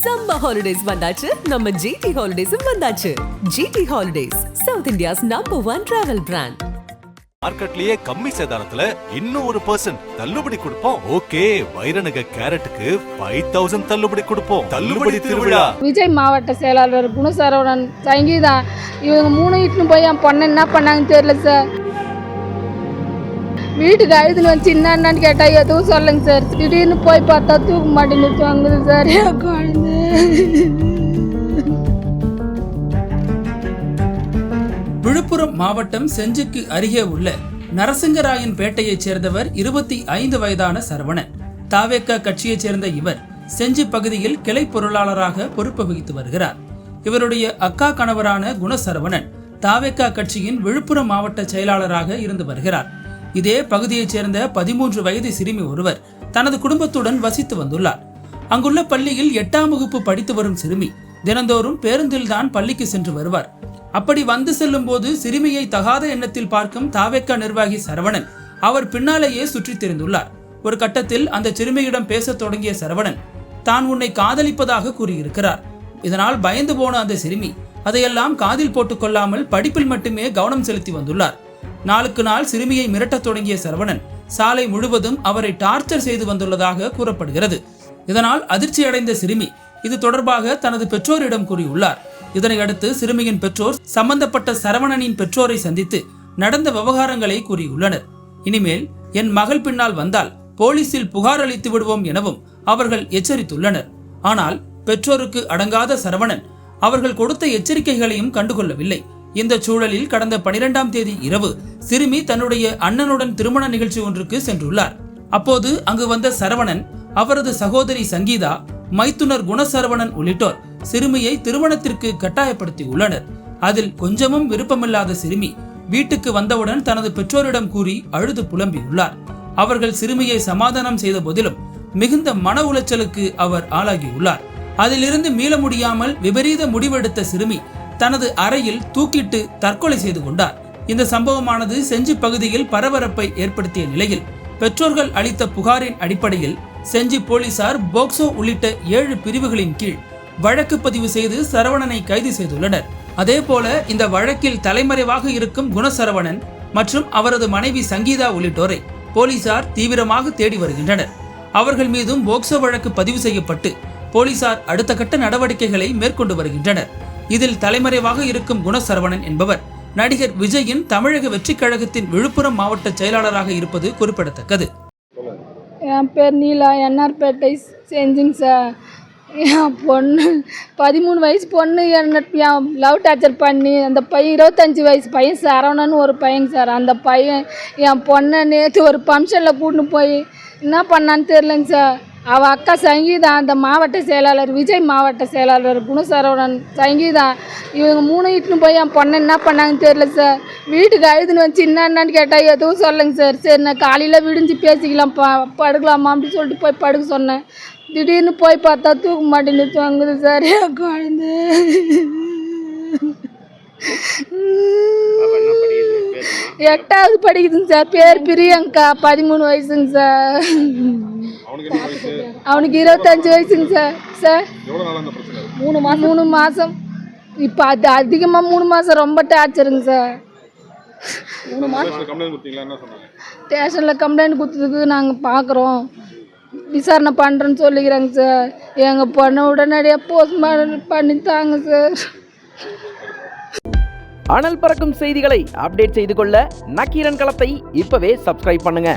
Summer holidays வந்தாச்சு, நம்ம GT Holidays வந்தாச்சு. GT Holidays, South India's #1 travel brand. மார்க்கெட்லயே கம்மி சேதாரத்துல இன்னும் 1% தள்ளுபடி கொடுப்போம். ஓகே, வைரநக கேரட்டுக்கு 5000 தள்ளுபடி கொடுப்போம். தள்ளுபடி திருவிழா. விஜய் மாவட்ட செயலாளர் குணசரவணன், சங்கீதா இவங்க 3 இட்டுன்னு போய் என் பொண்ணை என்ன பண்ணாங்கன்னு தெரியல சார். வீட்டுக்கு அழுதுன்னு வச்சு என்னன்னு கேட்டா எதுவும் சொல்லுங்க சார். திடீர்னு போய் பார்த்தா தூக்க மாட்டேன்னு வாங்குது சார் என் குழந்தை. விழுப்புரம் மாவட்டம் செஞ்சிக்கு அருகே உள்ள நரசிங்கராயன் பேட்டையைச் சேர்ந்தவர் 25 வயதான சரவணன். தாவேக்கா கட்சியைச் சேர்ந்த இவர் செஞ்சி பகுதியில் கிளை பொருளாளராக பொறுப்பு வகித்து வருகிறார். இவருடைய அக்கா கணவரான குணசரவணன் தாவேக்கா கட்சியின் விழுப்புரம் மாவட்ட செயலாளராக இருந்து வருகிறார். இதே பகுதியைச் சேர்ந்த 13 வயது சிறுமி ஒருவர் தனது குடும்பத்துடன் வசித்து வந்துள்ளார். அங்குள்ள பள்ளியில் 8ஆம் வகுப்பு படித்து வரும் சிறுமி தினந்தோறும் பேருந்தில் தான் பள்ளிக்கு சென்று வருவார். அப்படி வந்து செல்லும் போது சிறுமியை தகாத எண்ணத்தில் பார்க்கும் தாவேக்கா நிர்வாகி சரவணன் அவர் பின்னாலேயே சுற்றி திரிந்துள்ளார். ஒரு கட்டத்தில் அந்த சிறுமியிடம் பேசத் தொடங்கிய சரவணன் தான் உன்னை காதலிப்பதாக கூறியிருக்கிறார். இதனால் பயந்து போன அந்த சிறுமி அதையெல்லாம் காதில் போட்டுக் கொள்ளாமல் படிப்பில் மட்டுமே கவனம் செலுத்தி வந்துள்ளார். நாளுக்கு நாள் சிறுமியை மிரட்டத் தொடங்கிய சரவணன் சாலை முழுவதும் அவரை டார்ச்சர் செய்து வந்துள்ளதாக கூறப்படுகிறது. இதனால் அதிர்ச்சி அடைந்த சிறுமி இது தொடர்பாக தனது பெற்றோரிடம் கூறியுள்ளார். இதனையடுத்து சிறுமியின் பெற்றோர் சம்பந்தப்பட்ட சரவணனின் பெற்றோரை சந்தித்து நடந்த விவகாரங்களை கூறியுள்ளனர். இனிமேல் என் மகள் பின்னால் வந்தால் போலீசில் புகார் அளித்து விடுவோம் எனவும் அவர்கள் எச்சரித்துள்ளனர். ஆனால் பெற்றோருக்கு அடங்காத சரவணன் அவர்கள் கொடுத்த எச்சரிக்கைகளையும் கண்டுகொள்ளவில்லை. இந்த சூழலில் கடந்த 12ஆம் தேதி இரவு சிறுமி தன்னுடைய அண்ணனுடன் திருமண நிகழ்ச்சி ஒன்றுக்கு சென்றுள்ளார். அப்போது அங்கு வந்த சரவணன், அவரது சகோதரி சங்கீதா, மைத்துனர் குணசரவணன் உள்ளிட்டோர் சிறுமியை திருமணத்திற்கு கட்டாயப்படுத்தி உள்ளனர். அதில் கொஞ்சமும் விருப்பமில்லாத சிறுமி வீட்டுக்கு வந்தவுடன் தனது பெற்றோரிடம் கூறி அழுது புலம்பியுள்ளார். அவர்கள் சிறுமியை சமாதானம் செய்த போதிலும் மிகுந்த மன உளைச்சலுக்கு அவர் ஆளாகியுள்ளார். அதிலிருந்து மீள முடியாமல் விபரீத முடிவெடுத்த சிறுமி தனது அறையில் தூக்கிட்டு தற்கொலை செய்து கொண்டார். இந்த சம்பவமானது செஞ்சி பகுதியில் பரபரப்பை ஏற்படுத்திய நிலையில் பெற்றோர்கள் அளித்த புகாரின் அடிப்படையில் செஞ்சி போலீசார் போக்சோ உள்ளிட்ட 7 பிரிவுகளின் கீழ் வழக்கு பதிவு செய்து சரவணனை கைது செய்துள்ளனர். அதேபோல இந்த வழக்கில் தலைமறைவாக இருக்கும் குணசரவணன் மற்றும் அவரது மனைவி சங்கீதா உள்ளிட்டோரை போலீசார் தீவிரமாக தேடி வருகின்றனர். அவர்கள் மீதும் போக்சோ வழக்கு பதிவு செய்யப்பட்டு போலீசார் அடுத்த கட்ட நடவடிக்கைகளை மேற்கொண்டு வருகின்றனர். இதில் தலைமறைவாக இருக்கும் குணசரவணன் என்பவர் நடிகர் விஜயின் தமிழக வெற்றிக் கழகத்தின் விழுப்புரம் மாவட்ட செயலாளராக இருப்பது குறிப்பிடத்தக்கது. என் பேர் நீலா, என்ஆர்பேட்டை செஞ்சுங்க சார். என் பொண்ணு 13 வயசு பொண்ணு என்ன என் லவ் டார்ச்சர் பண்ணி அந்த பையன் 25 வயசு பையன் சரவணன் ஒரு பையன் சார். அந்த பையன் என் பொண்ணை நேற்று ஒரு ஃபங்க்ஷனில் கூட்டின்னு போய் என்ன பண்ணான்னு தெரிலங்க சார். அவள் அக்கா சங்கீதா, அந்த மாவட்ட செயலாளர் விஜய் மாவட்ட செயலாளர் குணசரவணன், சங்கீதா இவங்க 3 இட்டுன்னு போய் என் பொண்ணை என்ன பண்ணாங்கன்னு தெரியல சார். வீட்டுக்கு அழுதுன்னு வச்சு என்னன்னு கேட்டால் எதுவும் சொல்லுங்க சார். சரி, நான் காலையில் விடிஞ்சு பேசிக்கலாம் படுக்கலாமா அப்படின்னு சொல்லிட்டு போய் படுக்க சொன்னேன். திடீர்னு போய் பார்த்தா தூக்க மாட்டேன்னு வாங்குது சார் என் குழந்தை. எட்டாவது படிக்குதுங்க சார். பேர் பிரியங்கா, 13 வயசுங்க சார். அவனுக்கு 25 வயசுங்க சார். சார் 3 மாதம். இப்போ அது அதிகமாக 3 மாதம் ரொம்ப டார்ச்சருங்க சார். 3 மாதம் ஸ்டேஷனில் கம்ப்ளைண்ட் கொடுத்ததுக்கு நாங்கள் பார்க்குறோம், விசாரணை பண்ணுறேன்னு சொல்லிக்கிறாங்க சார். எங்கள் பொண்ணை உடனடியாக போஸ்ட்மார்ட்டம் பண்ணித்தாங்க சார். அனல் பறக்கும் செய்திகளை அப்டேட் செய்து கொள்ள நக்கீரன் களத்தை இப்பவே சப்ஸ்கிரைப் பண்ணுங்க.